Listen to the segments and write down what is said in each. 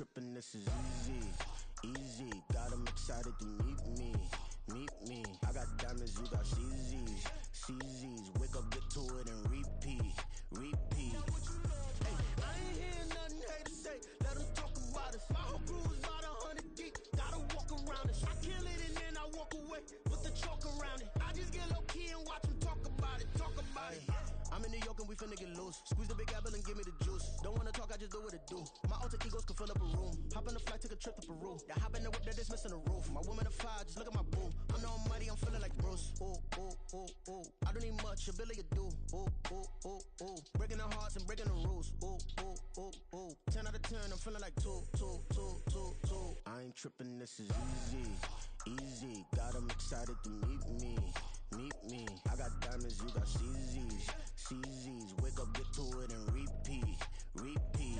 tripping, this is easy, easy. Got 'em excited to meet me, meet me. I got diamonds, you got CZs, CZs. Wake up, get to it, and repeat, repeat. Hey, I ain't hearing nothing haters say. Let them talk about us. My whole crew is about 100 deep. Gotta walk around us. I kill it and then I walk away with the chalk around it. I just get low key and watch them talk about it, talk about it. I'm in New York and we finna get loose. Squeeze the big apple and give me the juice. Don't wanna talk, I just do what it do. My alter egos can fill up a room. Hop on the flight, take a trip to Peru. That hop in the whip that is missing the roof. My woman a fire, just look at my boo. I'm the almighty, I'm feeling like Bruce. Ooh, ooh, ooh, ooh. I don't need much, ability to do. Ooh, ooh, ooh, ooh. Breaking the hearts and breaking the rules. Ooh, ooh, ooh, ooh. 10 out of 10, I'm feeling like 2, 2, 2, 2, 2. I ain't tripping, this is easy, easy. Got 'em excited to meet me, meet me. I got diamonds, you got CZs, CZs. Wake up, get to it, and repeat, repeat.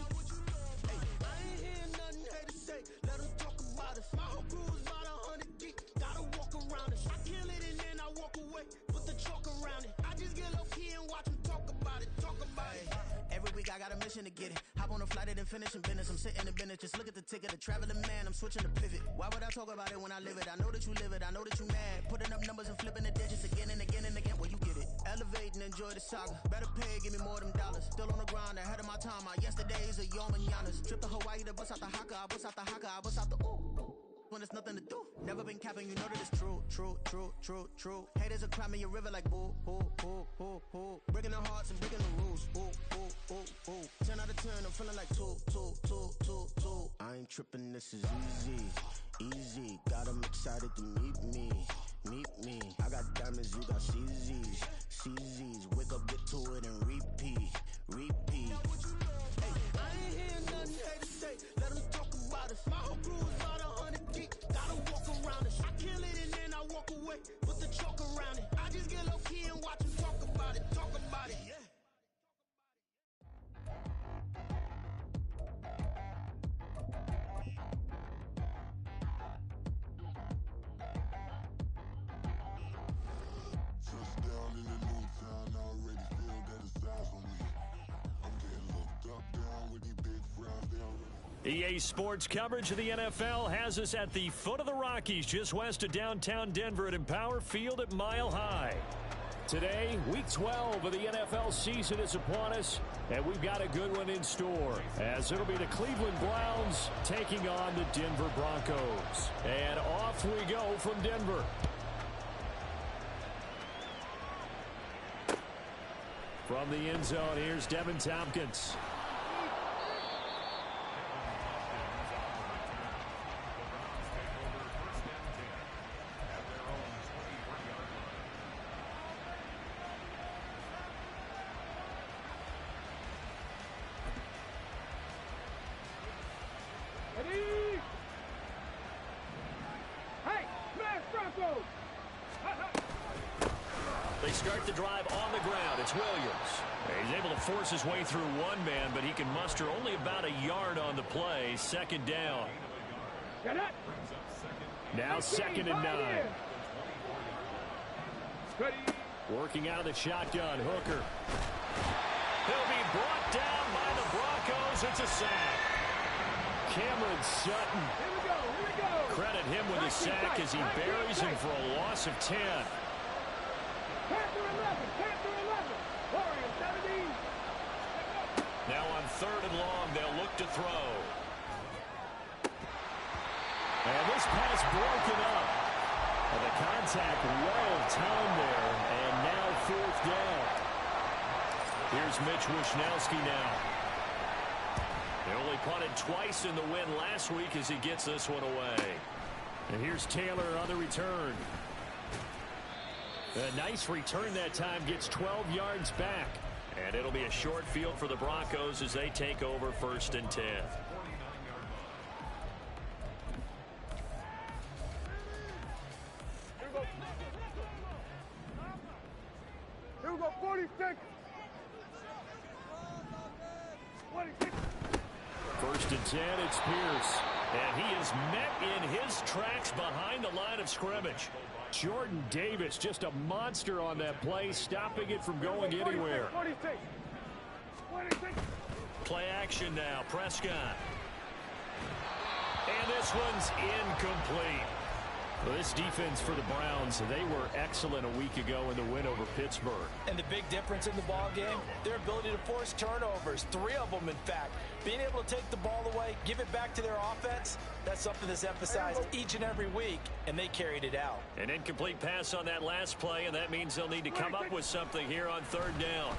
Hey, I ain't hearing nothing haters say. Let them talk about us. My whole crew is about 100 deep. Gotta walk around us. I kill it and then I walk away with the chalk around it. I just get low key and watch them talk about it, talk about it. Every week I got a mission to get it. Hop on a flight and then finish in business. I'm sitting in business, just look at the ticket. A traveling man, I'm switching to pivot. Why would I talk about it when I live it? I know that you live it, I know that you mad. Putting up numbers and flipping the digits again and again and again. Well, you get it. Elevate and enjoy the saga. Better pay, give me more of them dollars. Still on the grind, ahead of my time. My yesterdays are your mananas. Trip to Hawaii to bust out the haka. I bust out the haka, I bust out the ooh. When there's nothing to do. Never been capping, you know that it's true, true, true, true, true. Haters are climbing your river like boo, boo, boo, boo, boo. Breaking their hearts and breaking the rules. Ooh, ooh, ooh, ooh. 10 out of 10, I'm feeling like 2, 2, 2, 2, 2. I ain't tripping, this is easy, easy. Got 'em excited to meet me, meet me. I got diamonds, you got CZs, CZs. Wake up, get to it, and repeat, repeat. Hey, I ain't hearing nothing haters say. Let them talk about us. My whole crew is about 100 deep. Gotta walk around us. I kill it and then I walk away with the chalk around it. I just get low key and watch them talk about it, talk about it. Yeah. Touchdown in the new town, I already feel that it's eyes on me. I'm getting looked up, down with these big frowns, they already. EA Sports coverage of the NFL has us at the foot of the Rockies, just west of downtown Denver at Empower Field at Mile High. Today, Week 12 of the NFL season is upon us, and we've got a good one in store, as it'll be the Cleveland Browns taking on the Denver Broncos. And off we go from Denver. From the end zone, here's Devin Tompkins. They start the drive on the ground. It's Williams. He's able to force his way through one man, but he can muster only about a yard on the play. Second down. Now 2nd and 9. Working out of the shotgun, Hooker. He'll be brought down by the Broncos. It's a sack. Cameron Sutton. Here we go. Credit him with a sack as he buries him for a loss of 10. Panther 11. Warriors 17. Now on 3rd and long, they'll look to throw. And this pass broken up. And the contact well timed there. And now 4th down. Here's Mitch Wishnowsky now. They only punted twice in the win last week as he gets this one away. And here's Taylor on the return. A nice return that time, gets 12 yards back. And it'll be a short field for the Broncos as they take over 1st and 10. Here we go, 46. 26. 1st and 10, it's Pierce. And he is met in his tracks behind the line of scrimmage. Jordan Davis, just a monster on that play, stopping it from going anywhere. 26. Play action now, Prescott. And this one's incomplete. Well, this defense for the Browns, they were excellent a week ago in the win over Pittsburgh. And the big difference in the ball game, their ability to force turnovers, 3 of them in fact. Being able to take the ball away, give it back to their offense, that's something that's emphasized each and every week, and they carried it out. An incomplete pass on that last play, and that means they'll need to come up with something here on 3rd down.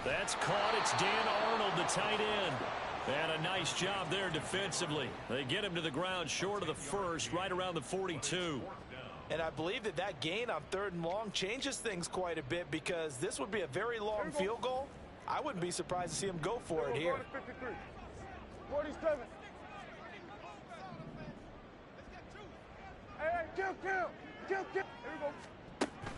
That's caught. It's Dan Arnold, the tight end. And a nice job there defensively. They get him to the ground short of the first, right around the 42. And I believe that gain on 3rd and long changes things quite a bit, because this would be a very long field goal. I wouldn't be surprised to see him go for it here. 53. 47. Hey, kill. Here we go.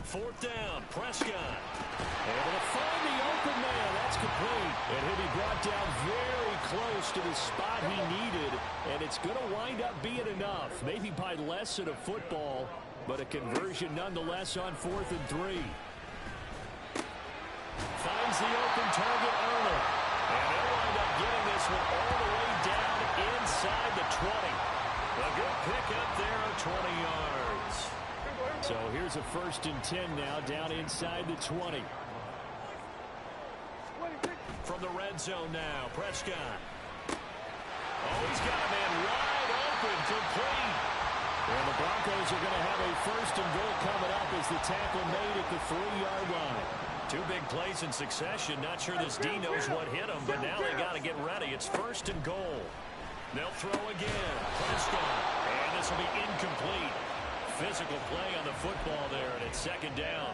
4th down, Prescott. Able to find the open man. That's complete. And he'll be brought down very close to the spot he needed. And it's going to wind up being enough. Maybe by less than a football, but a conversion nonetheless on 4th and 3. Finds the open target, Arnold. And they'll wind up getting this one all the way down inside the 20. A good pickup there of 20 yards. So here's a 1st and 10 now, down inside the 20. From the red zone now, Prescott. Oh, he's got a man wide open, complete. And the Broncos are going to have a 1st and goal coming up as the tackle made at the 3-yard line. 2 big plays in succession. Not sure this D knows what hit him, but now they got to get ready. It's 1st and goal. They'll throw again. Prescott. And this will be incomplete. Physical play on the football there, and it's 2nd down.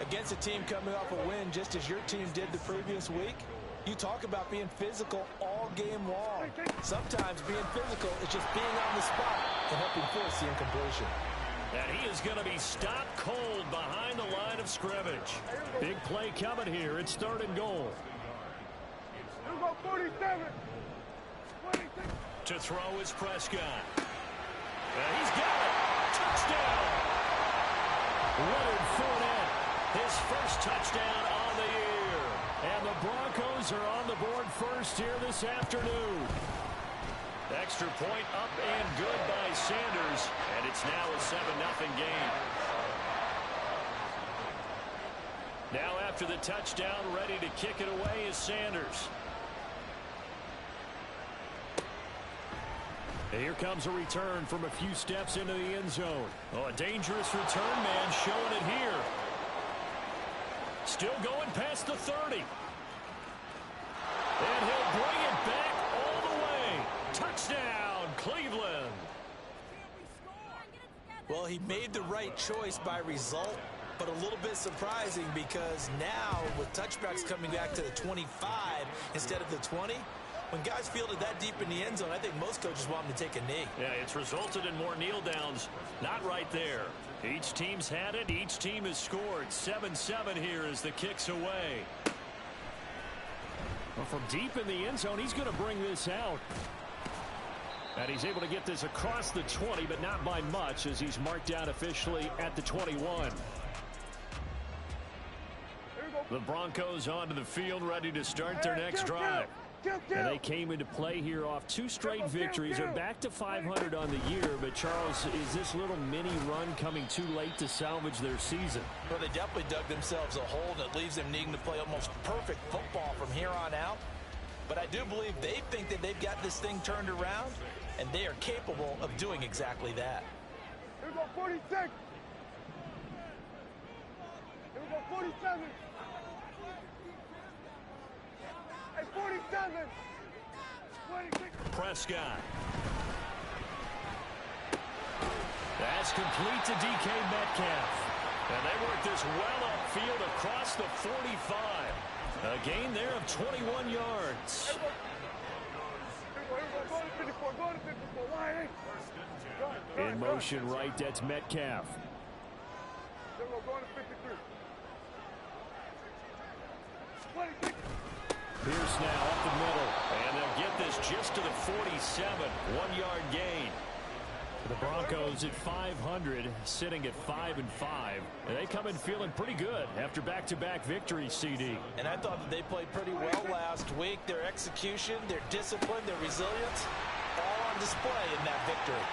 Against a team coming off a win just as your team did the previous week, you talk about being physical all game long. Sometimes being physical is just being on the spot and helping force the incompletion. And he is going to be stopped cold behind the line of scrimmage. Big play coming here. It's 3rd and goal. Here we go, 47. 26. To throw is Prescott. And he's got it. Touchdown. Leonard Fournette, his first touchdown on the year. And the Broncos are on the board first here this afternoon. Extra point up and good by Sanders. And it's now a 7-0 game. Now after the touchdown, ready to kick it away is Sanders. And here comes a return from a few steps into the end zone. Oh, a dangerous return man showing it here. Still going past the 30. And he'll bring it back all the way. Touchdown, Cleveland. Well, he made the right choice by result, but a little bit surprising because now with touchbacks coming back to the 25 instead of the 20, when guys field it that deep in the end zone, I think most coaches want them to take a knee. Yeah, it's resulted in more kneel downs. Not right there. Each team's had it. Each team has scored. 7-7 here as the kick's away. Well, from deep in the end zone, he's going to bring this out. And he's able to get this across the 20, but not by much as he's marked down officially at the 21. The Broncos onto the field, ready to start their next drive. And they came into play here off 2 straight victories. They're back to 500 on the year. But, Charles, is this little mini run coming too late to salvage their season? Well, they definitely dug themselves a hole that leaves them needing to play almost perfect football from here on out. But I do believe they think that they've got this thing turned around, and they are capable of doing exactly that. Here we go, 46. Here we go, 47. Hey, 47. 26. Prescott. That's complete to DK Metcalf. And they work this well upfield across the 45. A gain there of 21 yards. In motion right, that's Metcalf. Pierce now up the middle, and they'll get this just to the 47. 1-yard gain. The Broncos at 500, sitting at 5-5. And they come in feeling pretty good after back-to-back victories, CD. And I thought that they played pretty well last week. Their execution, their discipline, their resilience, display in that victory.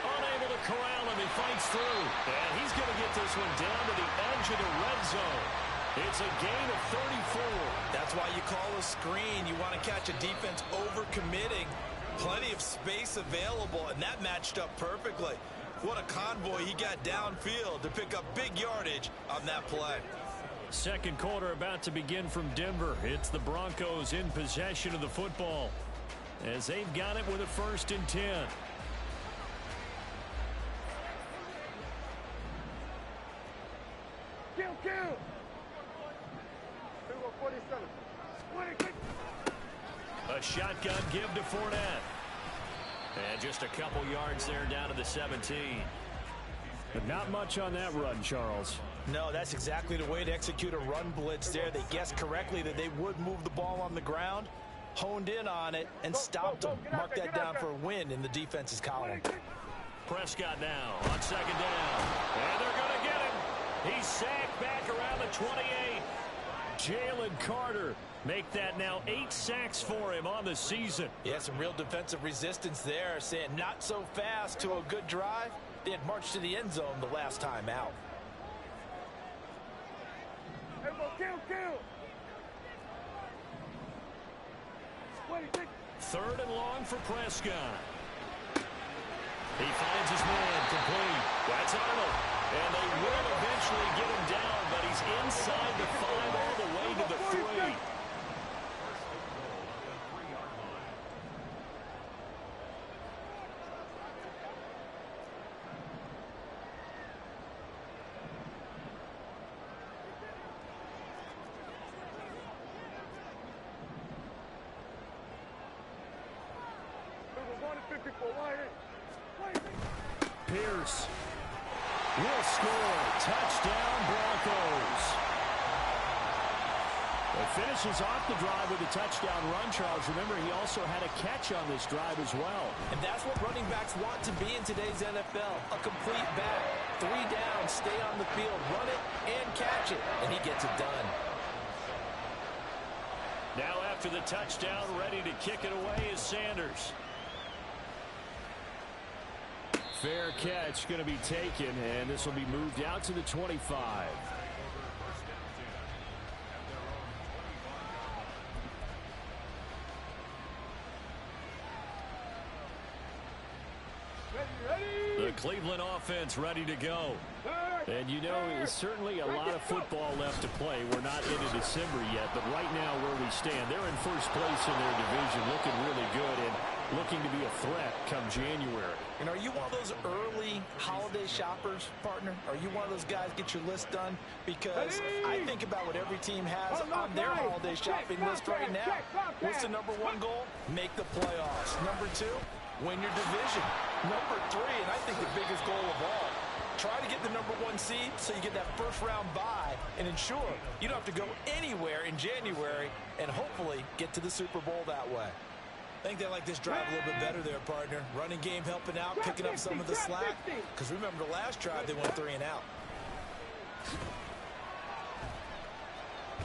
Unable to corral him, he fights through. And he's going to get this one down to the edge of the red zone. It's a gain of 34. That's why you call a screen. You want to catch a defense overcommitting. Plenty of space available, and that matched up perfectly. What a convoy he got downfield to pick up big yardage on that play. Second quarter about to begin from Denver. It's the Broncos in possession of the football as they've got it with a 1st and 10. Kill! Here we go, 47. 26. A shotgun give to Fournette. And just a couple yards there down to the 17. But not much on that run, Charles. No, that's exactly the way to execute a run blitz there. They guessed correctly that they would move the ball on the ground, honed in on it, and stopped them. Mark that down for a win in the defense's column. Prescott now on 2nd down. And they're going to get him. He's sacked back around the 28. Jalen Carter make that now 8 sacks for him on the season. Yeah, some real defensive resistance there, saying not so fast to a good drive. They had marched to the end zone the last time out. Kill! 26. 3rd and long for Prescott. He finds his man complete. That's Arnold. And they will eventually get him down, but he's inside the 5 all the way to the 3. Pierce will score. Touchdown, Broncos. It finishes off the drive with a touchdown run, Charles. Remember, he also had a catch on this drive as well. And that's what running backs want to be in today's NFL. A complete back. 3 down, stay on the field, run it, and catch it. And he gets it done. Now after the touchdown, ready to kick it away is Sanders. Fair catch going to be taken, and this will be moved out to the 25. The Cleveland offense ready to go. And you know, there's certainly a lot of football left to play. We're not into December yet, but right now where we stand, they're in first place in their division, looking really good and looking to be a threat come January. And are you one of those early holiday shoppers, partner? Are you one of those guys get your list done? Because I think about what every team has on their holiday shopping list right now. What's the number 1 goal? Make the playoffs. Number 2, win your division. Number 3, and I think the biggest goal of all, try to get the number 1 seed so you get that first-round bye and ensure you don't have to go anywhere in January and hopefully get to the Super Bowl that way. I think they like this drive a little bit better there, partner. Running game helping out, picking up some of the slack. Because remember, the last drive, they went 3 and out.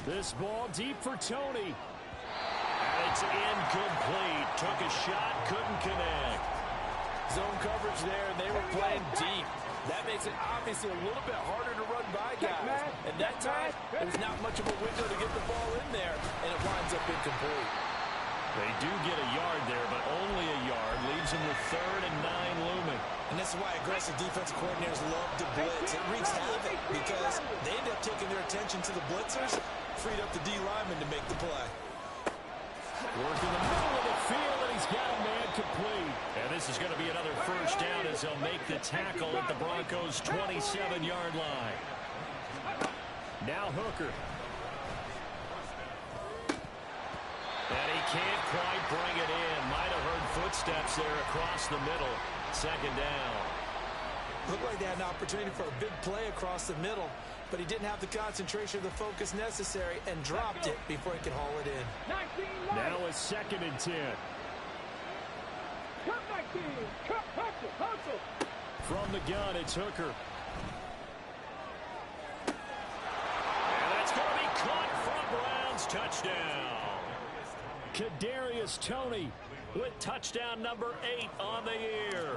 This ball deep for Tony. And it's incomplete. Took a shot, couldn't connect. Zone coverage there, and they were playing deep. That makes it obviously a little bit harder to run by guys. And that time, there's not much of a window to get the ball in there, and it winds up incomplete. They do get a yard there, but only a yard. Leaves them with 3rd and 9 looming. And this is why aggressive defensive coordinators love to blitz. It wreaks havoc because they end up taking their attention to the blitzers, freed up the D lineman to make the play. Work in the middle of the field, and he's got a man complete. And this is going to be another first down as they'll make the tackle at the Broncos' 27-yard line. Now Hooker. And he can't quite bring it in. Might have heard footsteps there across the middle. 2nd down. Looked like they had an opportunity for a big play across the middle, but he didn't have the concentration or the focus necessary and dropped it before he could haul it in. Now a 2nd and 10. From the gun, it's Hooker. And that's going to be caught from Browns. Touchdown. Kadarius Toney with touchdown number 8 on the year.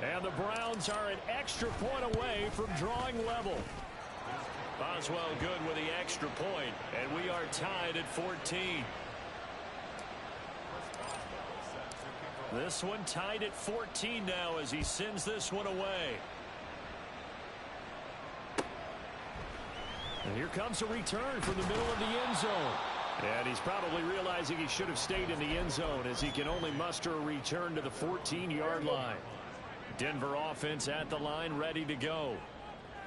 And the Browns are an extra point away from drawing level. Boswell good with the extra point, and we are tied at 14. This one tied at 14 now as he sends this one away. And here comes a return from the middle of the end zone. And he's probably realizing he should have stayed in the end zone as he can only muster a return to the 14-yard line. Denver offense at the line, ready to go.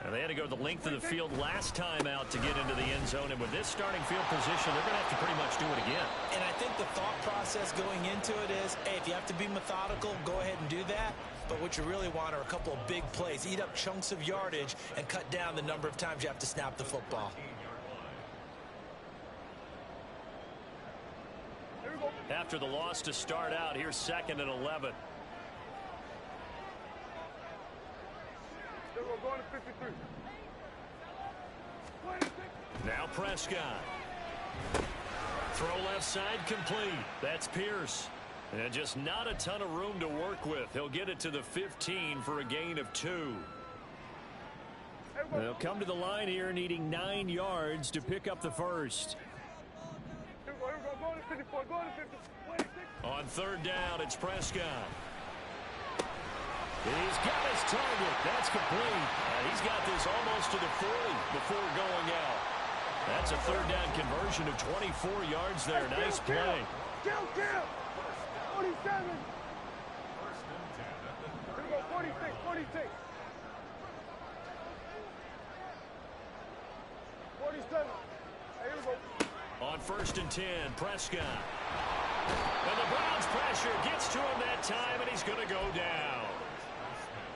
And they had to go the length of the field last time out to get into the end zone. And with this starting field position, they're going to have to pretty much do it again. And I think the thought process going into it is, hey, if you have to be methodical, go ahead and do that. But what you really want are a couple of big plays. Eat up chunks of yardage and cut down the number of times you have to snap the football. After the loss to start out, here's 2nd and 11. Going to 53. Now Prescott. Throw left side complete. That's Pierce. And just not a ton of room to work with. He'll get it to the 15 for a gain of 2. They'll come to the line here needing 9 yards to pick up the first. On 3rd down, it's Prescott. He's got his target. That's complete. He's got this almost to the 40 before going out. That's a 3rd down conversion of 24 yards there. Nice play. Kill. 47. Here we go, 46. 47. Here we go. On 1st and 10, Prescott. And the Browns pressure gets to him that time, and he's going to go down.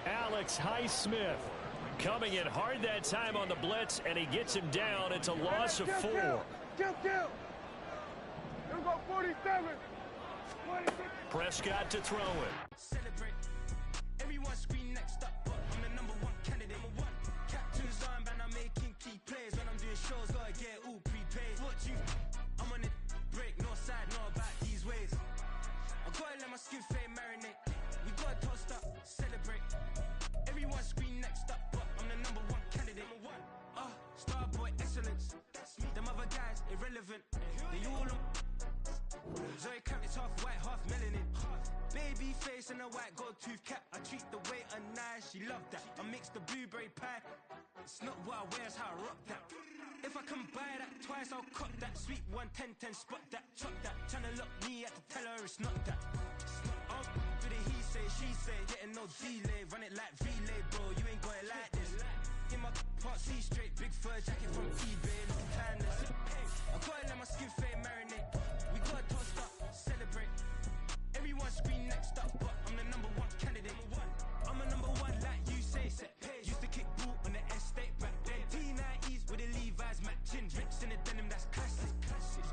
Alex Highsmith coming in hard that time on the blitz, and he gets him down. It's a loss of 4. Kill. Here we go, 47. 46. Prescott to throw it. Celebrate. Everyone scream next up, but I'm the #1 candidate. Captain's armband, I'm making key plays. When I'm doing shows, gotta get all prepaid. What you? I'm on it, break, no side, no about these ways. I gotta let my skin fade marinate. We gotta toast up, celebrate. Everyone scream next up, but I'm the #1 candidate. Starboy excellence. Them other guys irrelevant. They all on. Zoe Kravitz half white, half melanin. Baby face and a white gold tooth cap. I treat the waiter nice, she loved that. I mix the blueberry pie. It's not what I wear, it's how I rock that. If I can buy that twice, I'll cut that. Sweet 110, spot that, chop that. Tryna lock me, I have to tell her it's not that. Do the he say, she say, getting no delay. Run it like relay, bro, you ain't got it like this. In my part C straight, big fur jacket from eBay, looking timeless. I gotta let my skin fade marinate. We gotta toast up, celebrate. Everyone scream next up, but I'm the #1 candidate. I'm a #1 like you say, set pace. Used to kick boot on the estate back then. T90s with the Levi's matching. Drips in the denim, that's classic.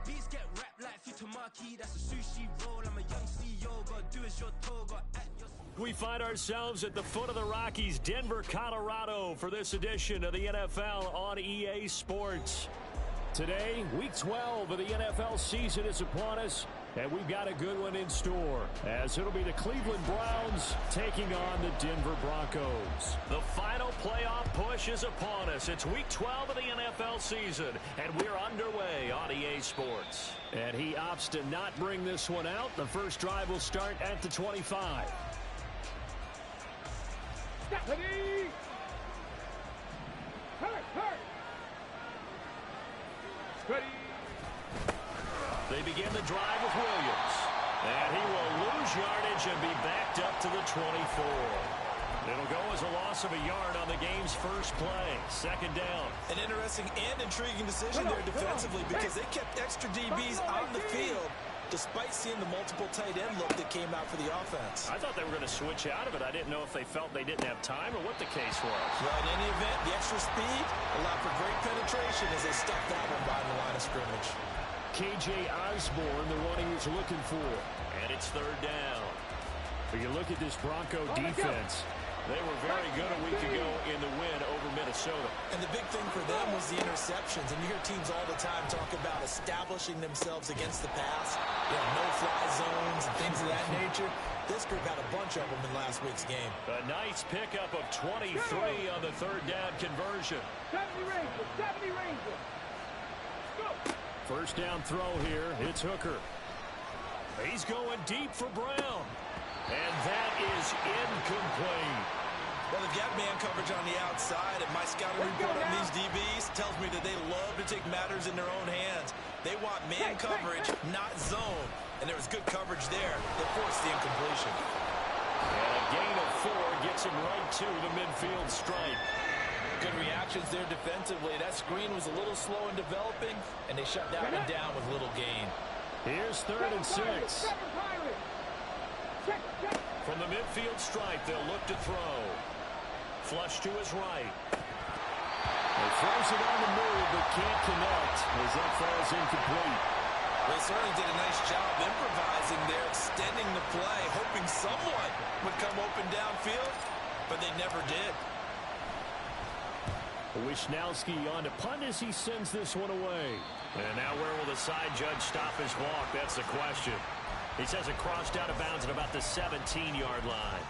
Beats get wrapped like Futamaki, that's a sushi roll. I'm a young CEO, gotta do as you're told, gotta act your... We find ourselves at the foot of the Rockies, Denver, Colorado, for this edition of the NFL on EA Sports. Today, Week 12 of the NFL season is upon us, and we've got a good one in store, as it'll be the Cleveland Browns taking on the Denver Broncos. The final playoff push is upon us. It's Week 12 of the NFL season, and we're underway on EA Sports. And he opts to not bring this one out. The first drive will start at the 25. Ready! Hurry! Ready! They begin the drive with Williams. And he will lose yardage and be backed up to the 24. It'll go as a loss of a yard on the game's first play. 2nd down. An interesting and intriguing decision there defensively because they kept extra DBs on the field despite seeing the multiple tight end look that came out for the offense. I thought they were going to switch out of it. I didn't know if they felt they didn't have time or what the case was. Well, in any event, the extra speed allowed for great penetration as they stuck that one by the line of scrimmage. KJ Osborne, the one he was looking for. And it's 3rd down. But you look at this Bronco defense. They were very good a week ago in the win over Minnesota. Minnesota. And the big thing for them was the interceptions. And you hear teams all the time talk about establishing themselves against the pass. No-fly zones and things of that nature. This group had a bunch of them in last week's game. A nice pickup of 23 on the third down conversion. 70 Rangers, 70 Rangers. Go. First down throw here. It's Hooker. He's going deep for Brown. And that is incomplete. Well, they've got man coverage on the outside, and my scouting report on these DBs tells me that they love to take matters in their own hands. They want man coverage, not zone. And there was good coverage there that forced the incompletion. And a gain of 4 gets him right to the midfield stripe. Good reactions there defensively. That screen was a little slow in developing, and they shut that one down with little gain. Here's 3rd and 6. From the midfield stripe, they'll look to throw. Flush to his right. He throws it on the move, but can't connect as that falls incomplete. They certainly did a nice job improvising there, extending the play, hoping someone would come open downfield, but they never did. Wisnowski on to punt as he sends this one away. And now where will the side judge stop his walk? That's the question. He says it crossed out of bounds at about the 17-yard line.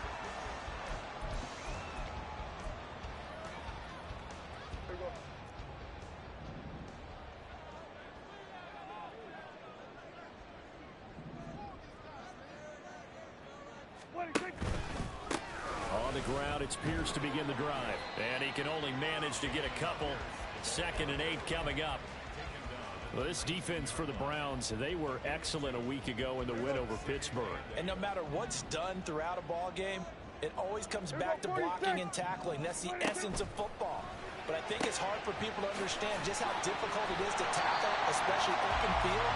On the ground, it's Pierce to begin the drive. And he can only manage to get a couple. 2nd and 8 coming up. Well, this defense for the Browns, they were excellent a week ago in the win over Pittsburgh. And no matter what's done throughout a ball game, it always comes back to blocking and tackling. That's the essence of football. But I think it's hard for people to understand just how difficult it is to tackle, especially open field.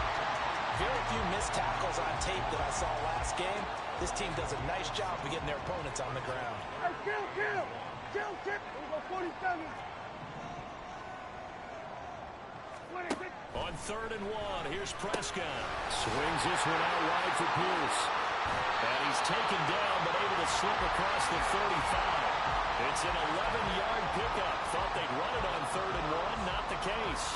Very few missed tackles on tape that I saw last game. This team does a nice job of getting their opponents on the ground. Hey, kill. Here we go, 47. 26. On 3rd and 1, here's Prescott. Swings this one out wide for Pierce. And he's taken down, but able to slip across the 35. It's an 11-yard pickup. Thought they'd run it on 3rd and 1. Not the case.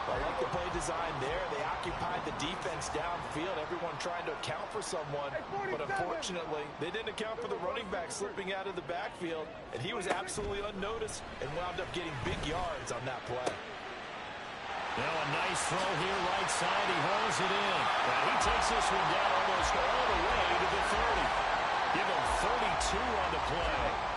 I like the play design there. They occupied the defense downfield. Everyone trying to account for someone. But unfortunately, they didn't account for the running back slipping out of the backfield. And he was absolutely unnoticed and wound up getting big yards on that play. Now a nice throw here right side. He hauls it in. And he takes this one down almost all the way to the 30. Give him 32 on the play.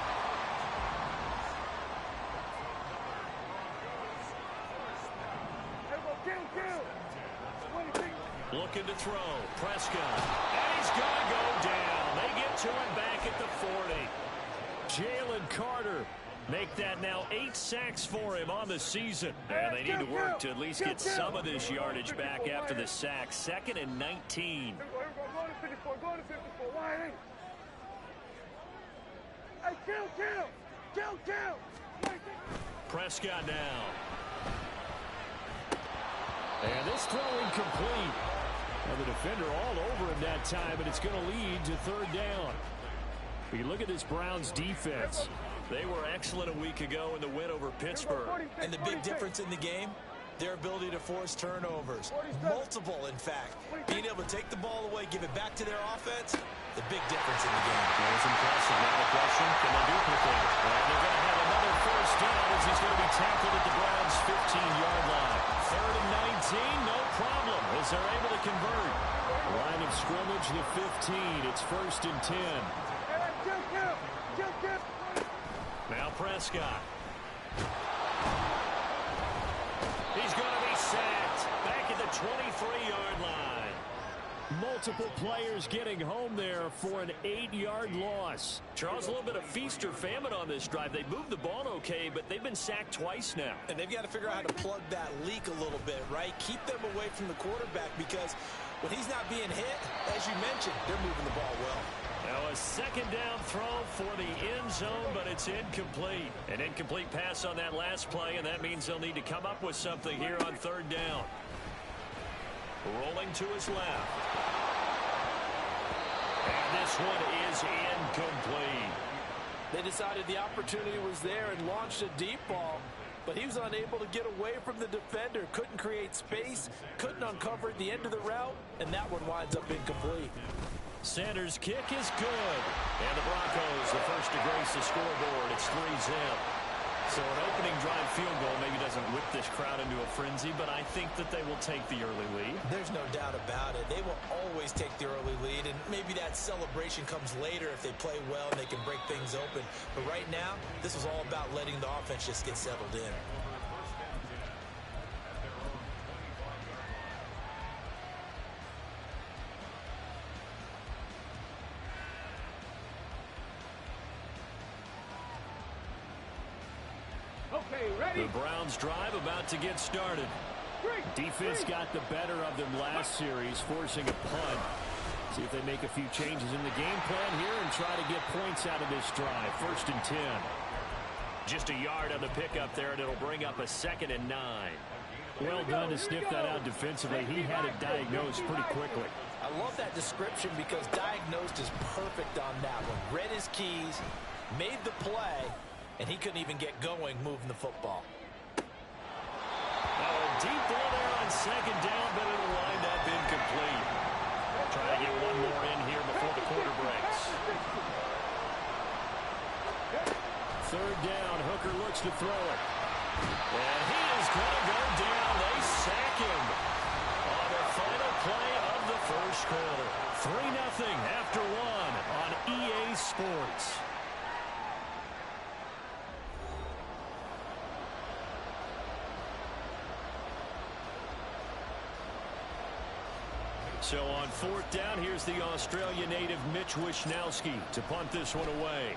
Looking to throw. Prescott. And he's going to go down. They get to him back at the 40. Jalen Carter. Make that now 8 sacks for him on the season. And they need to work to at least get some of this yardage back after the sack. 2nd and 19. Go to 54. Why ain't? Hey, kill. Prescott now. And this throw incomplete. And the defender all over him that time, and it's going to lead to 3rd down. We can look at this Browns defense. They were excellent a week ago in the win over Pittsburgh. And the big difference in the game, their ability to force turnovers. Multiple, in fact. Being able to take the ball away, give it back to their offense, the big difference in the game. That was impressive. Now the question, can they duplicate it? And they're going to have another 1st down as he's going to be tackled at the Browns' 15-yard line. 3rd and 19, no problem, as they're able to convert. Line of scrimmage, the 15. It's 1st and 10. Kill. Now Prescott. He's going to be sacked back at the 23-yard line. Multiple players getting home there for an 8-yard loss. Charles, a little bit of feast or famine on this drive. They moved the ball okay, but they've been sacked twice now. And they've got to figure out how to plug that leak a little bit, right? Keep them away from the quarterback because when he's not being hit, as you mentioned, they're moving the ball well. Now a 2nd down throw for the end zone, but it's incomplete. An incomplete pass on that last play, and that means they'll need to come up with something here on 3rd down. Rolling to his left. And this one is incomplete. They decided the opportunity was there and launched a deep ball, but he was unable to get away from the defender. Couldn't create space, couldn't uncover at the end of the route, and that one winds up incomplete. Sanders' kick is good. And the Broncos, the first to grace the scoreboard. It's 3-zip. So an opening drive field goal maybe doesn't whip this crowd into a frenzy, but I think that they will take the early lead. There's no doubt about it. They will always take the early lead, and maybe that celebration comes later if they play well and they can break things open. But right now, this was all about letting the offense just get settled in. Okay, ready? The Browns drive about to get started. Defense got the better of them last series, forcing a punt. See if they make a few changes in the game plan here and try to get points out of this drive. 1st and 10. Just a yard on the pickup there, and it'll bring up a 2nd and 9. Well done to sniff that out defensively. He had it diagnosed pretty quickly. I love that description because diagnosed is perfect on that one. Read his keys, made the play, and he couldn't even get going moving the football. Deep ball there on 2nd down, but it'll wind up incomplete. Try to get one more in here before the quarter breaks. 3rd down, Hooker looks to throw it. And he is going to go down. They sack him on the final play of the first quarter. 3-0 after 1 on EA Sports. So on 4th down, here's the Australia native Mitch Wishnowsky to punt this one away.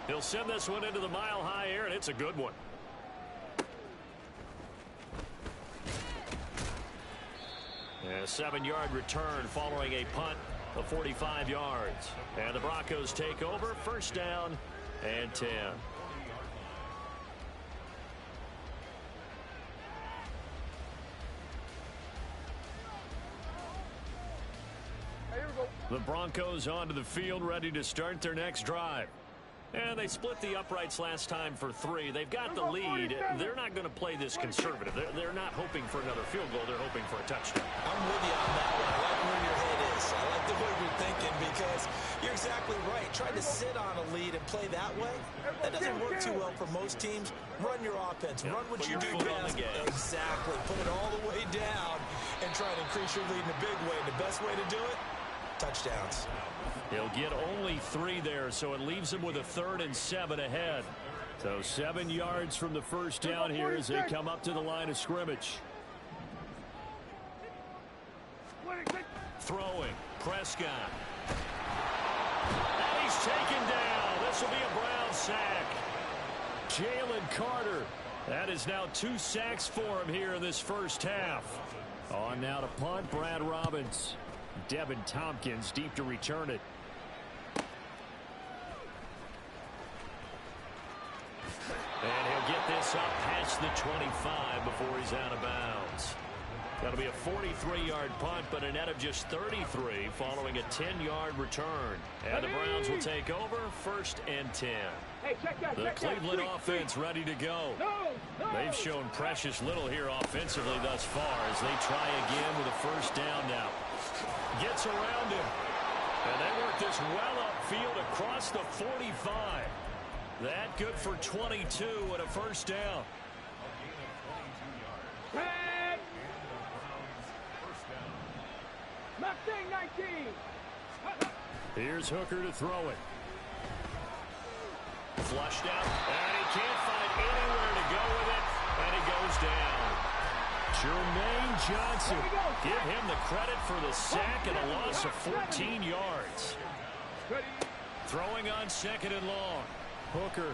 He'll send this one into the mile-high air, and it's a good one. A 7-yard return following a punt of 45 yards. And the Broncos take over. 1st down and 10. The Broncos onto the field, ready to start their next drive. And they split the uprights last time for 3. They've got the lead. They're not going to play this conservative. They're not hoping for another field goal. They're hoping for a touchdown. I'm with you on that one. I like where your head is. I like the way you're thinking because you're exactly right. Trying to sit on a lead and play that way, that doesn't work too well for most teams. Run your offense. Run what you do best. Exactly. Put it all the way down and try to increase your lead in a big way. The best way to do it, touchdowns. He'll get only 3 there, so it leaves him with a 3rd and 7 ahead. So 7 yards from the first down here as they come up to the line of scrimmage. Throwing, Prescott. And he's taken down. This will be a Brown sack. Jalen Carter. That is now 2 sacks for him here in this first half. On now to punt, Brad Robbins. Devin Tompkins deep to return it. And he'll get this up past the 25 before he's out of bounds. That'll be a 43-yard punt, but a net of just 33 following a 10-yard return. And the Browns will take over 1st and 10. Hey, check that, the Cleveland offense ready to go. They've shown precious little here offensively thus far as they try again with a 1st down now. Gets around him. And they work this well upfield across the 45. That good for 22 and a 1st down. Mustang 19. Here's Hooker to throw it. Flushed out, and he can't find anywhere to go with it, and he goes down. Jermaine Johnson, give him the credit for the sack and a loss of 14 yards. Throwing on 2nd and long. Hooker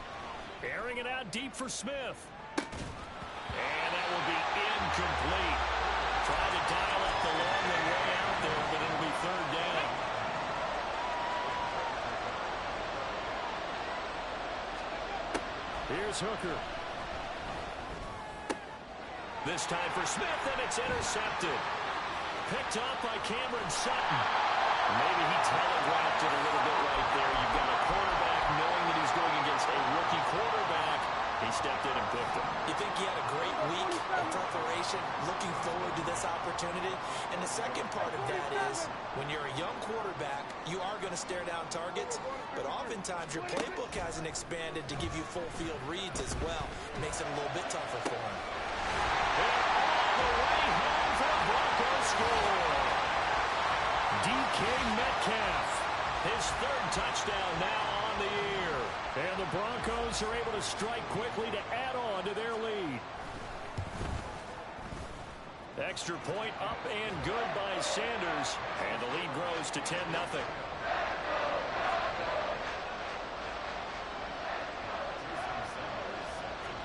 airing it out deep for Smith. And that will be incomplete. Trying to dial up the long one way out there, but it'll be 3rd down. Here's Hooker. This time for Smith, and it's intercepted. Picked up by Cameron Sutton. Maybe he telegraphed it a little bit right there. You've got a quarterback knowing that he's was going against a rookie quarterback, he stepped in and picked him. You think he had a great week of preparation, looking forward to this opportunity? And the second part of that is, when you're a young quarterback, you are going to stare down targets, but oftentimes your playbook hasn't expanded to give you full field reads as well. It makes it a little bit tougher for him. And all the way home for the Broncos score. DK Metcalf, his third touchdown now on the year. And the Broncos are able to strike quickly to add on to their lead. Extra point up and good by Sanders. And the lead grows to 10-0.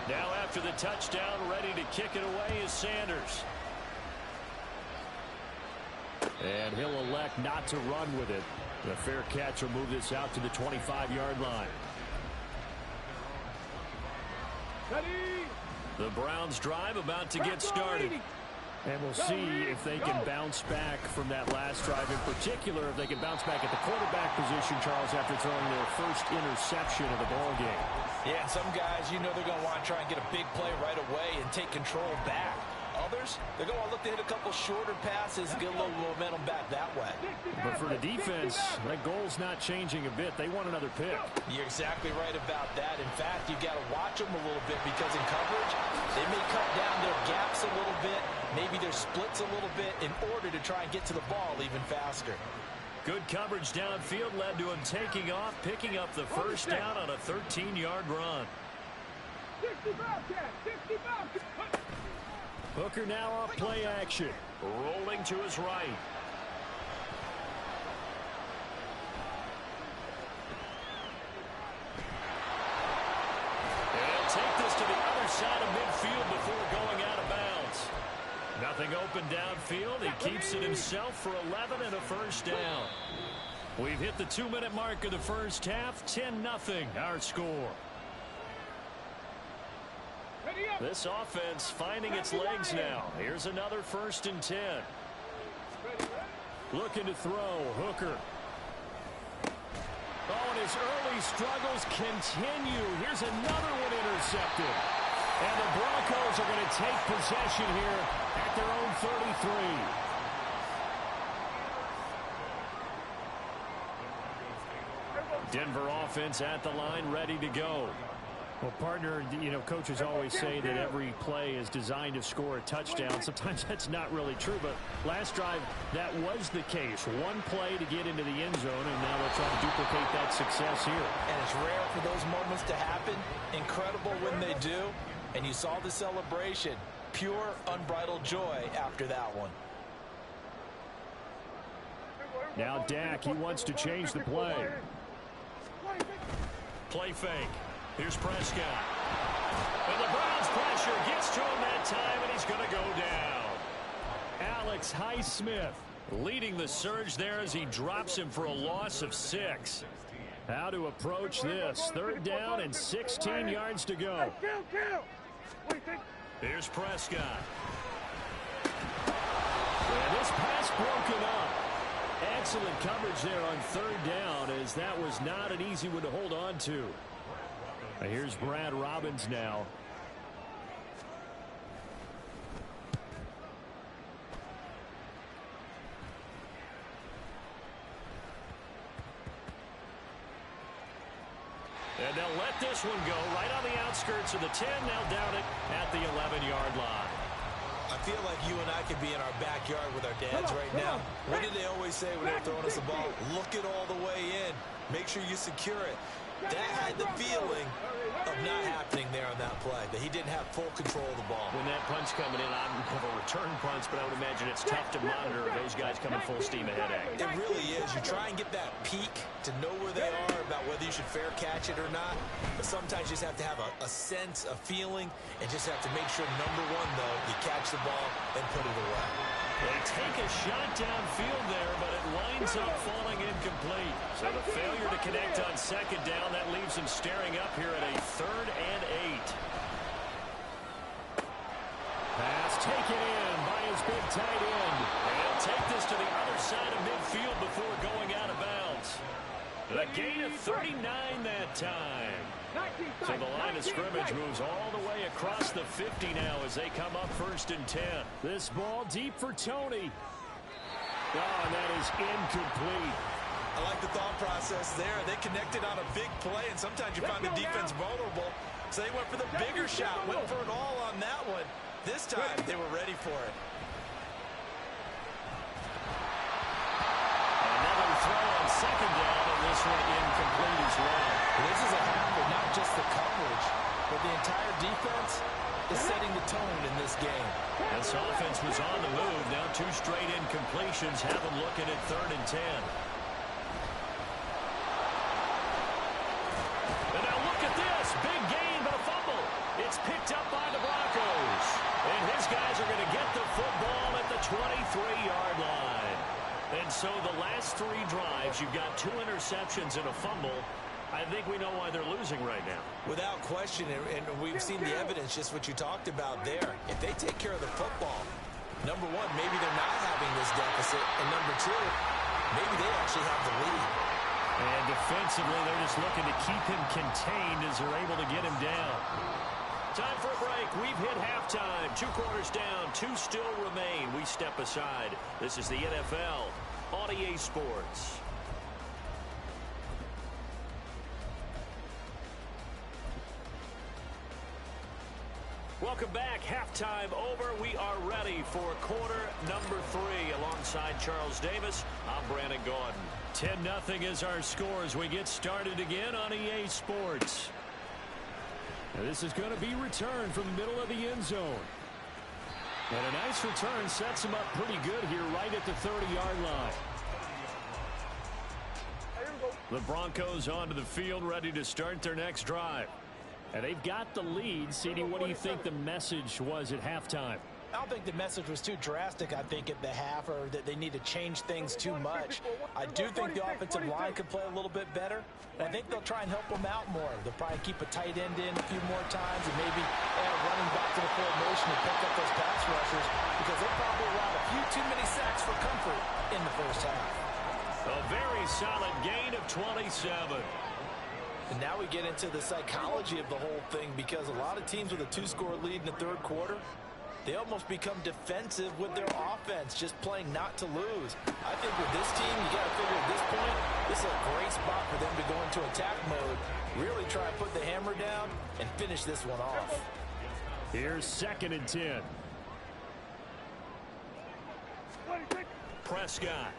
Now after the touchdown, ready to kick it away is Sanders. And he'll elect not to run with it. The fair catch will move this out to the 25-yard line. The Browns drive about to get started. And we'll see if they can bounce back from that last drive. In particular, if they can bounce back at the quarterback position, Charles, after throwing their first interception of the ball game. Yeah, and some guys, you know they're going to want to try and get a big play right away and take control back. Others, they're going to look to hit a couple shorter passes and get a little momentum back that way. But for the defense, that goal's not changing a bit. They want another pick. You're exactly right about that. In fact, you've got to watch them a little bit because in coverage, they may cut down their gaps a little bit, maybe their splits a little bit in order to try and get to the ball even faster. Good coverage downfield led to him taking off, picking up the first down on a 13-yard run. 60 Bobcat, 60 Bobcat. Hooker now off play action. Rolling to his right. And he'll take this to the other side of midfield before going out of bounds. Nothing open downfield. He keeps it himself for 11 and a first down. We've hit the 2-minute mark of the first half. 10-0 our score. This offense finding its legs now. Here's another 1st and 10. Looking to throw. Hooker. Oh, and his early struggles continue. Here's another one intercepted. And the Broncos are going to take possession here at their own 33. Denver offense at the line, ready to go. Well, partner, you know, coaches always say that every play is designed to score a touchdown. Sometimes that's not really true, but last drive, that was the case. One play to get into the end zone, and now they'll try to duplicate that success here. And it's rare for those moments to happen. Incredible when they do. And you saw the celebration. Pure, unbridled joy after that one. Now Dak, he wants to change the play. Play fake. Here's Prescott. And the Browns pressure gets to him that time, and he's going to go down. Alex Highsmith leading the surge there as he drops him for a loss of 6. How to approach this. 3rd down and 16 yards to go. Here's Prescott. And this pass broken up. Excellent coverage there on 3rd down, as that was not an easy one to hold on to. Here's Brad Robbins now. And they'll let this one go right on the outskirts of the 10. They'll down it at the 11-yard line. I feel like you and I could be in our backyard with our dads right now. What did they always say when they were throwing us the ball? Look it all the way in. Make sure you secure it. That had the feeling of not happening there on that play, that he didn't have full control of the ball. When that punch coming in, I don't have a return punch, but I would imagine it's tough to monitor those guys coming full steam ahead at you. It really is. You try and get that peek to know where they are, about whether you should fair catch it or not. But sometimes you just have to have a sense, a feeling, and just have to make sure, number one, though, you catch the ball and put it away. They take a shot downfield there, but it winds up falling incomplete. So the failure to connect on 2nd down, that leaves him staring up here at a 3rd and 8. Pass taken in by his big tight end. And he'll take this to the other side of midfield before going out of bounds. The gain of 39 that time. So the line of scrimmage moves all the way across the 50 now as they come up 1st and 10. This ball deep for Tony. Oh, and that is incomplete. I like the thought process there. They connected on a big play, and sometimes you find the defense vulnerable. So they went for the bigger shot, went for it all on that one. This time, they were ready for it. Another throw on 2nd down, and this one incomplete as well. This is a habit, not just the coverage, but the entire defense is setting the tone in this game. This offense was on the move. Now 2 straight incompletions have them looking at 3rd and 10. And now look at this. Big gain, but a fumble. It's picked up by the Broncos. And his guys are going to get the football at the 23-yard line. And so the last 3 drives, you've got 2 interceptions and a fumble. I think we know why they're losing right now. Without question, and we've seen the evidence, just what you talked about there. If they take care of the football, number 1, maybe they're not having this deficit, and number 2, maybe they actually have the lead. And defensively, they're just looking to keep him contained as they're able to get him down. Time for a break. We've hit halftime. 2 quarters down. 2 still remain. We step aside. This is the NFL on EA Sports. Welcome back. Halftime over. We are ready for quarter number 3 alongside Charles Davis. I'm Brandon Gordon. 10-0 is our score as we get started again on EA Sports. Now this is going to be returned from the middle of the end zone. And a nice return sets him up pretty good here right at the 30-yard line. The Broncos onto the field ready to start their next drive. And they've got the lead. CD, what do you think the message was at halftime? I don't think the message was too drastic, I think, at the half, or that they need to change things too much. I do think the offensive line could play a little bit better. And I think they'll try and help them out more. They'll probably keep a tight end in a few more times and maybe add a running back to the formation to pick up those pass rushers, because they probably allowed a few too many sacks for comfort in the first half. A very solid gain of 27. And now we get into the psychology of the whole thing, because a lot of teams with a 2-score lead in the 3rd quarter, they almost become defensive with their offense, just playing not to lose. I think with this team, you got to figure at this point, this is a great spot for them to go into attack mode, really try and put the hammer down and finish this one off. Here's 2nd and 10. Prescott.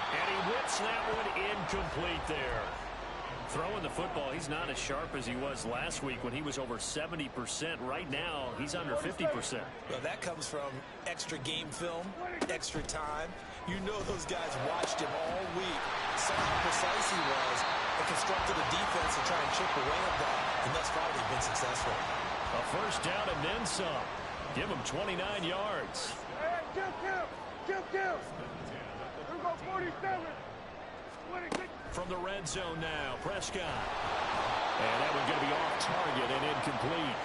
And he whips that one incomplete there. Throwing the football, he's not as sharp as he was last week when he was over 70%. Right now, he's under 50%. Well, that comes from extra game film, extra time. You know those guys watched him all week, saw how precise he was, and constructed a defense to try and chip away at that. And thus far, they've been successful. A first down and then some. Give him 29 yards. Hey, kill. Here go 47. 26. From the red zone now, Prescott. And that one's going to be off target and incomplete.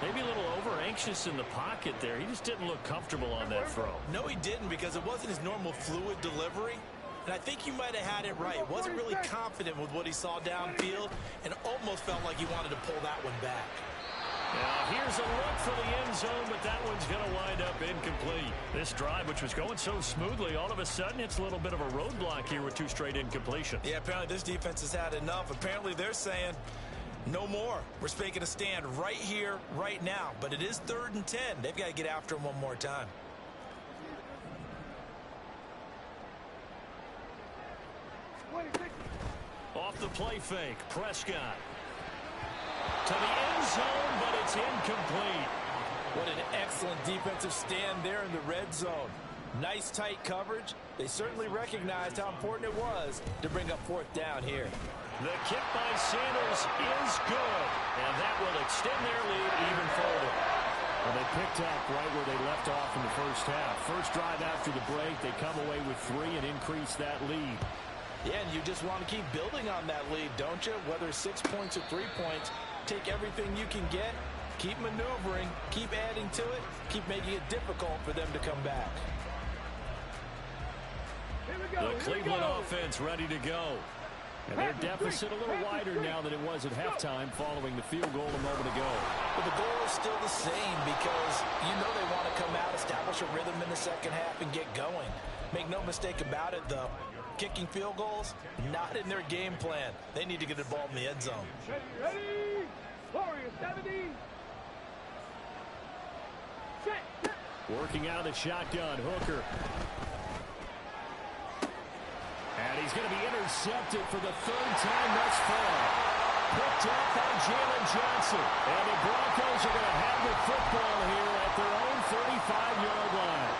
Maybe a little over-anxious in the pocket there. He just didn't look comfortable on that throw. No, he didn't, because it wasn't his normal fluid delivery. And I think you might have had it right. Wasn't really confident with what he saw downfield and almost felt like he wanted to pull that one back. Now, here's a look for the end zone, but that one's going to wind up incomplete. This drive, which was going so smoothly, all of a sudden it's a little bit of a roadblock here with 2 straight incompletions. Yeah, apparently this defense has had enough. Apparently they're saying, no more. We're making a stand right here, right now. But it is 3rd and 10. They've got to get after him one more time. Off the play fake, Prescott. To the end zone, but it's incomplete. What an excellent defensive stand there in the red zone. Nice tight coverage. They certainly recognized how important it was to bring up 4th down here. The kick by Sanders is good, and that will extend their lead even further. Well, they picked up right where they left off in the first half. First drive after the break, they come away with 3 and increase that lead. Yeah, and you just want to keep building on that lead, don't you? Whether 6 points or 3 points, take everything you can get, keep maneuvering, keep adding to it, keep making it difficult for them to come back. The Cleveland offense ready to go. And their deficit a little wider now than it was at halftime following the field goal a moment ago. But the goal is still the same because you know they want to come out, establish a rhythm in the second half, and get going. Make no mistake about it, though. Kicking field goals, not in their game plan. They need to get the ball in the end zone. Ready? Warrior 70. Set. Working out of the shotgun, Hooker. And he's going to be intercepted for the third time thus far. Picked up by Jalen Johnson. And the Broncos are going to have the football here at their own 35-yard line.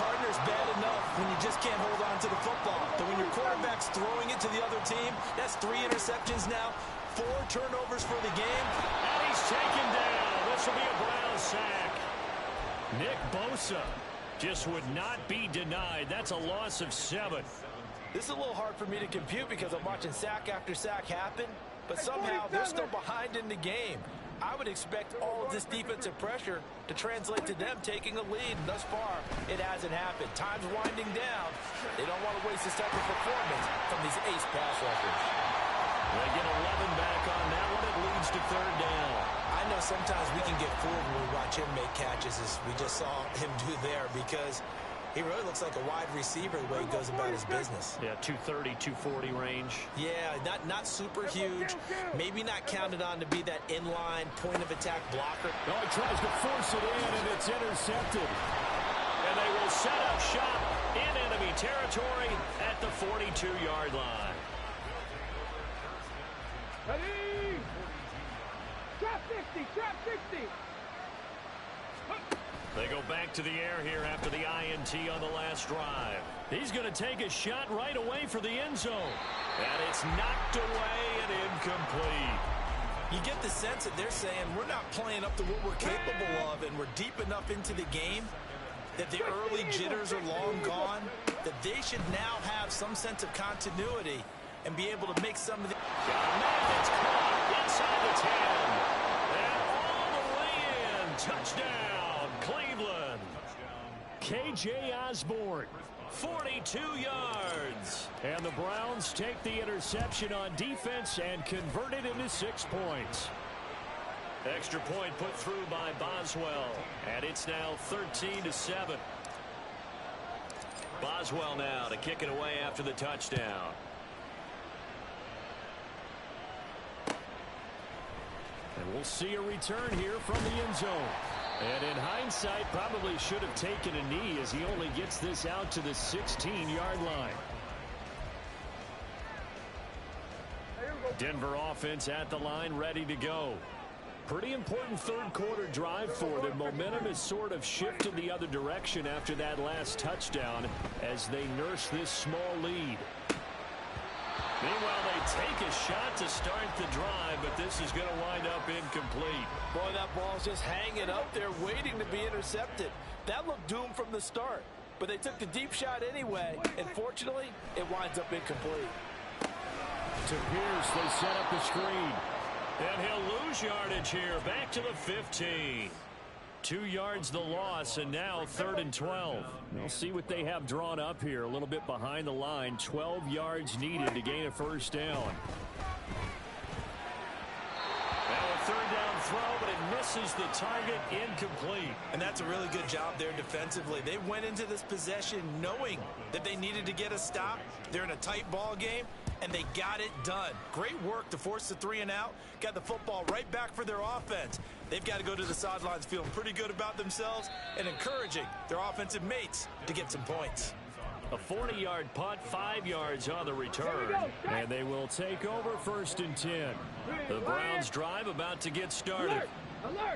Partner's bad enough when you just can't hold on to the football. But when your quarterback's throwing it to the other team, that's 3 interceptions now, 4 turnovers for the game. And he's taken down. This will be a Brown sack. Nick Bosa just would not be denied. That's a loss of 7. This is a little hard for me to compute because I'm watching sack after sack happen, but somehow they're still behind in the game. I would expect all of this defensive pressure to translate to them taking a lead. And thus far, it hasn't happened. Time's winding down. They don't want to waste this type of performance from these ace pass rushers. They get 11 back on that one. It leads to third down. I know sometimes we can get fooled when we watch him make catches, as we just saw him do there, because he really looks like a wide receiver the way he goes about his business. Yeah, 230, 240 range. Yeah, not super huge. Maybe not counted on to be that inline point-of-attack blocker. Oh, he tries to force it in, and it's intercepted. And they will set up shop in enemy territory at the 42-yard line. Ready? Trap 60, trap 60. They go back to the air here after the INT on the last drive. He's going to take a shot right away for the end zone. And it's knocked away and incomplete. You get the sense that they're saying we're not playing up to what we're capable of, and we're deep enough into the game that the early jitters are long gone, that they should now have some sense of continuity and be able to make some of the... Got a man that's caught inside the 10. And all the way in. Touchdown, Cleveland. KJ Osborne, 42 yards. And the Browns take the interception on defense and convert it into 6 points. Extra point put through by Boswell. And it's now 13-7. Boswell now to kick it away after the touchdown. And we'll see a return here from the end zone. And in hindsight, probably should have taken a knee as he only gets this out to the 16-yard line. Denver offense at the line, ready to go. Pretty important third quarter drive for them. Momentum has sort of shifted the other direction after that last touchdown as they nurse this small lead. Meanwhile, they take a shot to start the drive, but this is going to wind up incomplete. Boy, that ball's just hanging up there waiting to be intercepted. That looked doomed from the start, but they took the deep shot anyway, and fortunately, it winds up incomplete. To Pierce, they set up the screen. And he'll lose yardage here, back to the 15. 2 yards the loss, and now 3rd and 12. We'll see what they have drawn up here. A little bit behind the line. 12 yards needed to gain a first down. Now a third down throw, but it misses the target, incomplete. And that's a really good job there defensively. They went into this possession knowing that they needed to get a stop. They're in a tight ball game, and they got it done. Great work to force the 3 and out. Got the football right back for their offense. They've got to go to the sidelines feeling pretty good about themselves and encouraging their offensive mates to get some points. A 40-yard punt, 5 yards on the return. And they will take over 1st and 10. The Browns drive about to get started.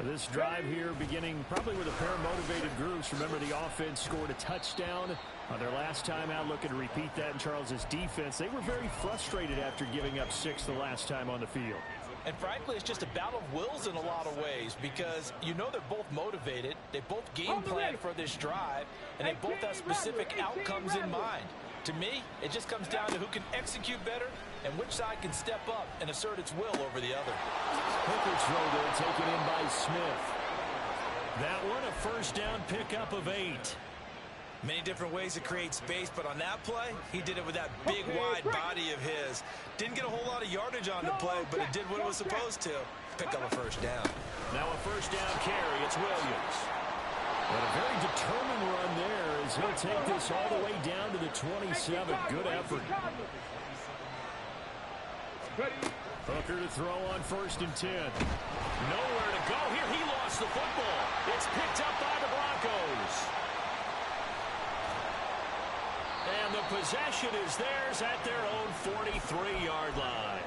This drive here beginning probably with a pair of motivated groups. Remember, the offense scored a touchdown on their last time out. Looking to repeat that in Charles's defense. They were very frustrated after giving up 6 the last time on the field. And frankly, it's just a battle of wills in a lot of ways because you know they're both motivated. They both game plan for this drive, and they both have specific outcomes in mind. To me, it just comes down to who can execute better and which side can step up and assert its will over the other. Hooker throw there taken in by Smith. That one a first down pickup of 8. Many different ways to create space, but on that play, he did it with that big, wide body of his. Didn't get a whole lot of yardage on the play, but it did what it was supposed to. Pick up a first down. Now a first down carry. It's Williams. But a very determined run there as he'll take this all the way down to the 27. Good effort. Hooker to throw on 1st and 10. Nowhere to go here. He lost the football. It's picked up by the Broncos. And the possession is theirs at their own 43-yard line.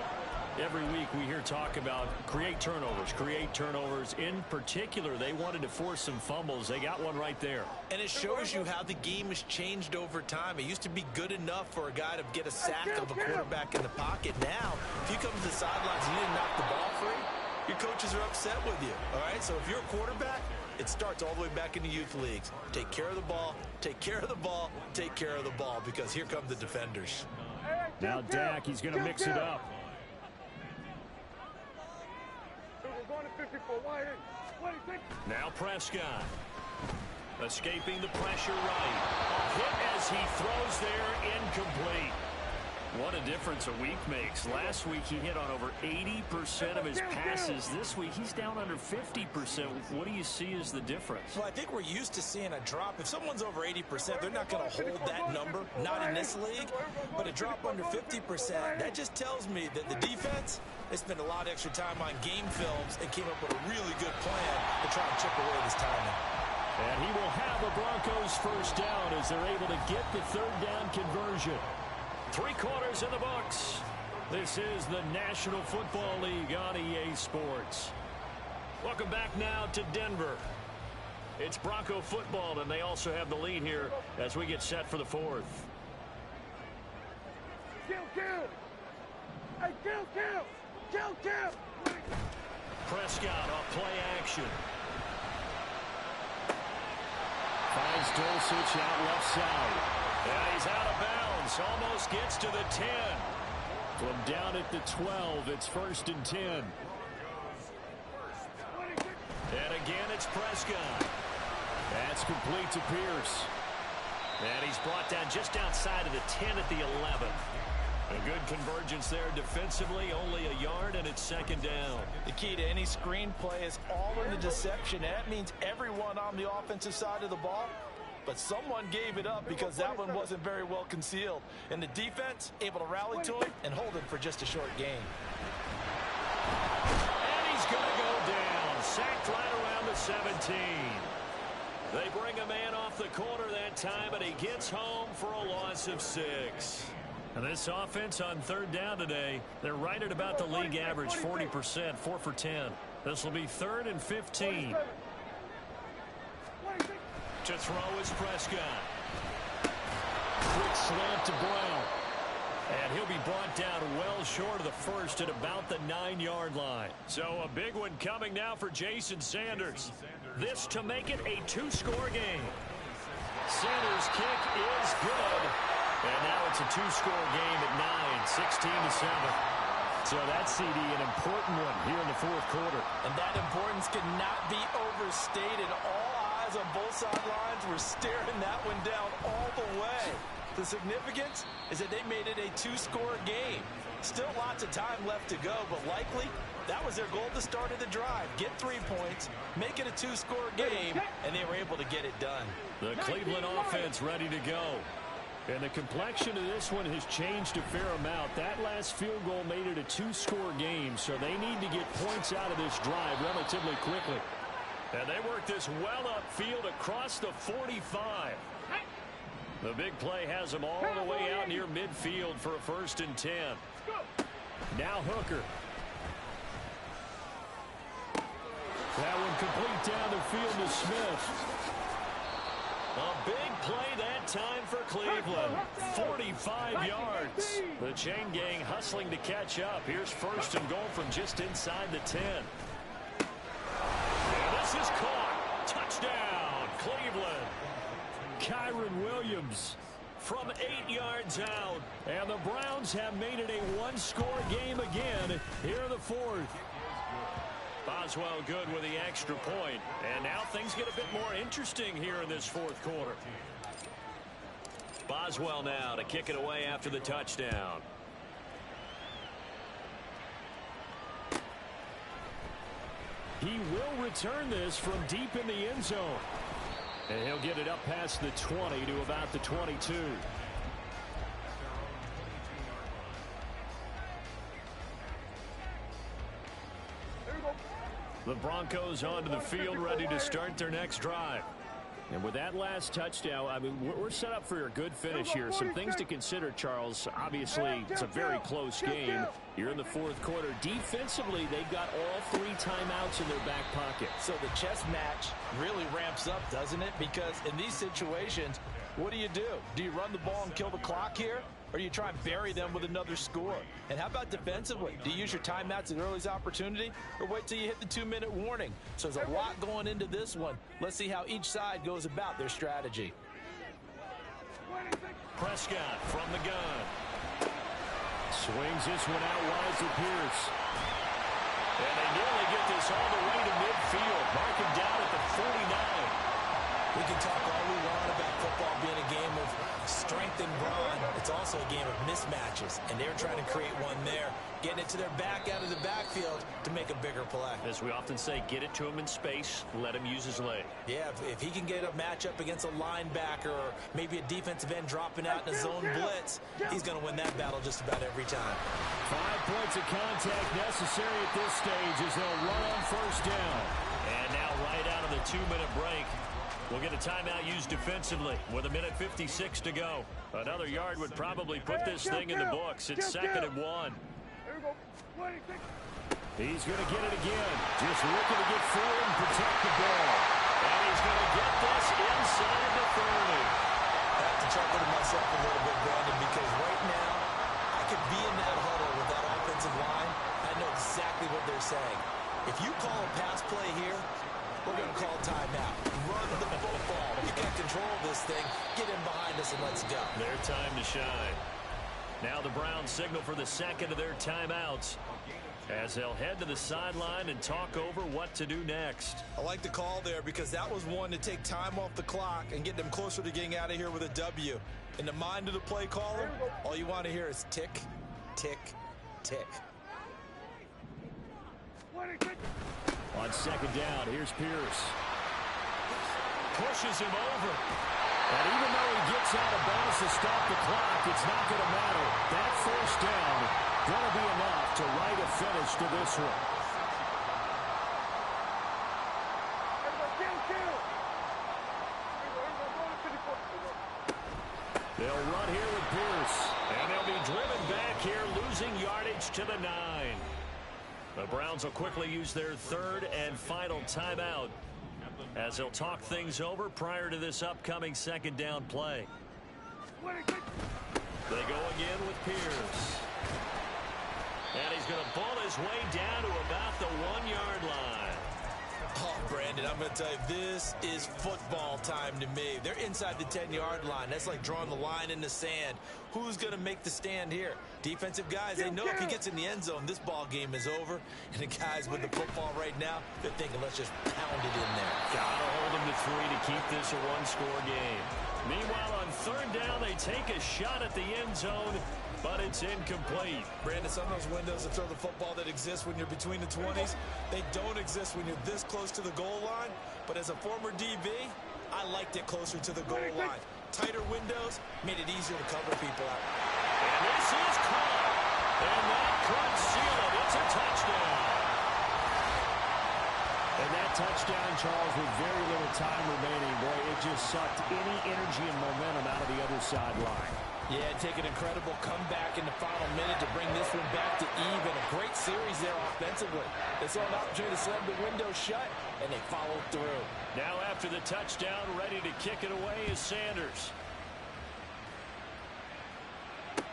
Every week we hear talk about create turnovers. In particular, they wanted to force some fumbles. They got one right there. And it shows you how the game has changed over time. It used to be good enough for a guy to get a sack of a quarterback in the pocket. Now, if you come to the sidelines and you didn't knock the ball free, your coaches are upset with you. All right, so if you're a quarterback, it starts all the way back in the youth leagues. Take care of the ball, take care of the ball, take care of the ball, because here come the defenders. Now Dak, he's going to mix it up. Now Prescott. Escaping the pressure right. A hit as he throws there, incomplete. What a difference a week makes. Last week he hit on over 80% of his passes. This week he's down under 50%. What do you see as the difference? Well, I think we're used to seeing a drop. If someone's over 80%, they're not going to hold that number, not in this league. But a drop under 50%, that just tells me that the defense, they spent a lot of extra time on game films and came up with a really good plan to try and chip away this timing. And he will have a Broncos first down as they're able to get the 3rd down conversion. 3 quarters in the books. This is the National Football League on EA Sports. Welcome back now to Denver. It's Bronco football, and they also have the lead here as we get set for the 4th. Kill. Prescott off play action. Finds Dulcich out left side. And he's out of bounds. Almost gets to the 10. From down at the 12, it's 1st and 10. And again, it's Prescott. That's complete to Pierce. And he's brought down just outside of the 10 at the 11. A good convergence there defensively, only a yard, and it's 2nd down. The key to any screen play is all in the deception. That means everyone on the offensive side of the ball, but someone gave it up because that one wasn't very well concealed. And the defense able to rally to him and hold it for just a short gain. And he's going to go down. Sacked right around the 17. They bring a man off the corner that time, and he gets home for a loss of 6. And this offense on 3rd down today, they're right at about the league average, 40%, 4 for 10. This will be 3rd and 15. To throw is Prescott. Quick slant to Brown. And he'll be brought down well short of the 1st at about the 9-yard line. So a big one coming now for Jason Sanders. This to make it a 2-score game. Sanders' kick is good. And now it's a 2-score game at 9, 16-7. So that's, CD, an important one here in the 4th quarter. And that importance cannot be overstated. All eyes on both sidelines were staring that one down all the way. The significance is that they made it a 2-score game. Still lots of time left to go, but likely that was their goal at the start of the drive. Get 3 points, make it a 2-score game, and they were able to get it done. The Cleveland offense ready to go. And the complexion of this one has changed a fair amount. That last field goal made it a 2-score game, so they need to get points out of this drive relatively quickly. And they work this well upfield across the 45. The big play has them all the way out near midfield for a 1st and 10. Now Hooker. That one complete down the field to Smith. A big play that time for Cleveland. 45 yards. The chain gang hustling to catch up. Here's 1st and goal from just inside the 10. And this is caught. Touchdown, Cleveland. Kyron Williams from 8 yards out. And the Browns have made it a 1-score game again here in the 4th. Boswell good with the extra point. And now things get a bit more interesting here in this 4th quarter. Boswell now to kick it away after the touchdown. He will return this from deep in the end zone. And he'll get it up past the 20 to about the 22. The Broncos onto the field, ready to start their next drive. And with that last touchdown, I mean, we're set up for a good finish here. Some things to consider, Charles. Obviously, it's a very close game. You're in the fourth quarter. Defensively, they've got all 3 timeouts in their back pocket. So the chess match really ramps up, doesn't it? Because in these situations, what do? Do you run the ball and kill the clock here? Or you try and bury them with another score? And how about defensively? Do you use your timeouts at earliest opportunity, or wait till you hit the 2-minute warning? So there's a lot going into this one. Let's see how each side goes about their strategy. Prescott from the gun. Swings this one out wide to Pierce. And they nearly get this all the way to midfield. Mark him down at the 49. We can talk all we want about football being a game of strength and brawn. It's also a game of mismatches, and they're trying to create one there, getting it to their back out of the backfield to make a bigger play. As we often say, get it to him in space, let him use his leg. Yeah, if he can get a matchup against a linebacker or maybe a defensive end dropping out in a zone blitz, he's going to win that battle just about every time. 5 points of contact necessary at this stage as they'll run on first down. And now right out of the 2-minute break, we'll get a timeout used defensively with 1:56 to go. Another yard would probably put this thing in the books. It's 2nd and 1. He's going to get it again. Just looking to get forward and protect the ball. And he's going to get this inside the 30. I have to chuckle to myself a little bit, Brandon, because right now I could be in that huddle with that offensive line. I know exactly what they're saying. If you call a pass play here, we're going to call timeout. Run the football. You got control of this thing. Get in behind us and let's go. Their time to shine. Now the Browns signal for the second of their timeouts as they'll head to the sideline and talk over what to do next. I like the call there because that was one to take time off the clock and get them closer to getting out of here with a W. In the mind of the play caller, all you want to hear is tick, tick, tick. On second down, here's Pierce. Pushes him over. And even though he gets out of bounds to stop the clock, it's not going to matter. That first down going to be enough to write a finish to this one. They'll run here with Pierce. And they'll be driven back here, losing yardage to the 9. The Browns will quickly use their 3rd and final timeout as they'll talk things over prior to this upcoming second down play. They go again with Pierce. And he's going to pull his way down to about the 1-yard line. Oh, Brandon, I'm going to tell you, this is football time to me. They're inside the 10-yard line. That's like drawing the line in the sand. Who's going to make the stand here? Defensive guys, they know if he gets in the end zone, this ball game is over. And the guys with the football right now, they're thinking, let's just pound it in there. Got to hold him to 3 to keep this a 1-score game. Meanwhile, on 3rd down, they take a shot at the end zone, but it's incomplete. Brandon, some of those windows to throw the football that exist when you're between the 20s, they don't exist when you're this close to the goal line. But as a former DB, I liked it closer to the goal line. Tighter windows made it easier to cover people out. And this is caught. And that could seal it. It's a touchdown. And that touchdown, Charles, with very little time remaining, boy, it just sucked any energy and momentum out of the other sideline. Yeah, take an incredible comeback in the final minute to bring this one back to even. A great series there offensively. They saw an opportunity to slam the window shut, and they followed through. Now after the touchdown, ready to kick it away is Sanders.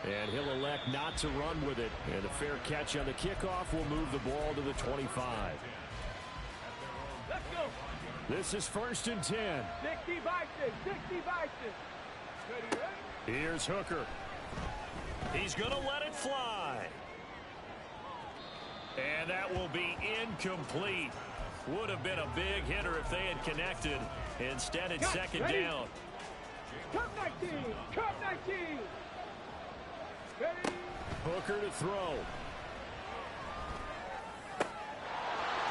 And he'll elect not to run with it. And a fair catch on the kickoff will move the ball to the 25. Let's go. This is 1st and 10. 60 Bison. 60 Bison. Ready, ready? Here's Hooker. He's going to let it fly. And that will be incomplete. Would have been a big hitter if they had connected. Instead, it's 2nd down. Cup 19. Cup 19. Ready? Booker to throw.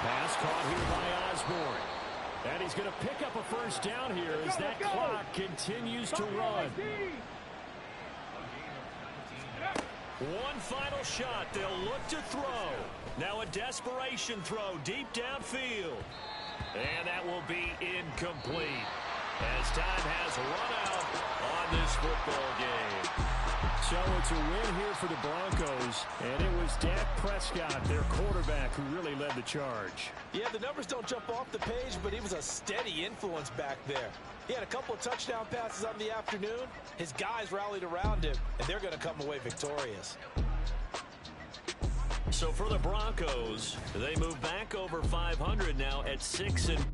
Pass caught here by Osborne. And he's going to pick up a first down here as that clock continues to run. One final shot. They'll look to throw. Now a desperation throw deep downfield. And that will be incomplete as time has run out on this football game. So it's a win here for the Broncos, and it was Dak Prescott, their quarterback, who really led the charge. Yeah, the numbers don't jump off the page, but he was a steady influence back there. He had a couple of touchdown passes on the afternoon. His guys rallied around him, and they're going to come away victorious. So for the Broncos, they move back over 500 now at 6 and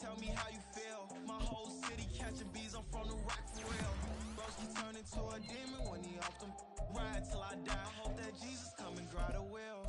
tell me how you feel. My whole city catching bees, I'm from the rock for real. Broski turned into a demon when he off them ride till I die. I hope that Jesus come and dry the wheel.